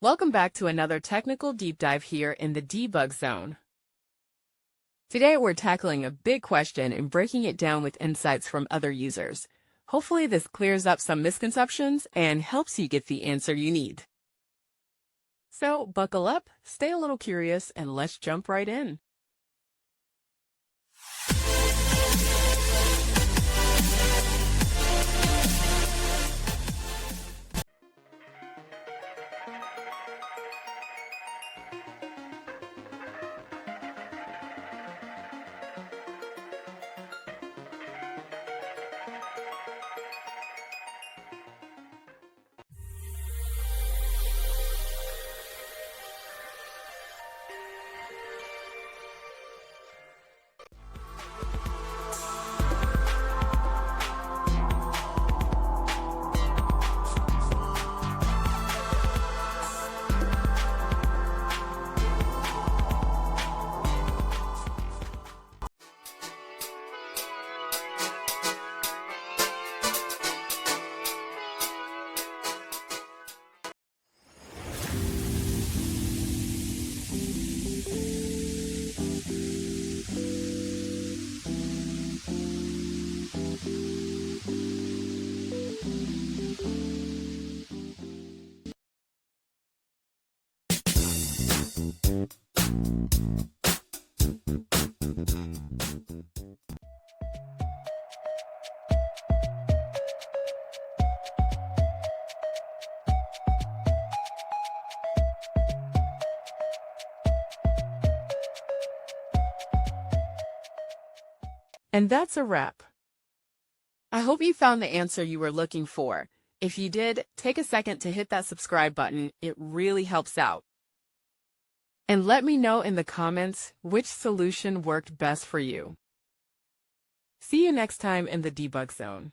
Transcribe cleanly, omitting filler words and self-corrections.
Welcome back to another technical deep dive here in the debug zone. Today we're tackling a big question and breaking it down with insights from other users. Hopefully this clears up some misconceptions and helps you get the answer you need. So buckle up, stay a little curious, and let's jump right in. And that's a wrap. I hope you found the answer you were looking for. If you did, take a second to hit that subscribe button. It really helps out. And let me know in the comments which solution worked best for you. See you next time in the debug zone.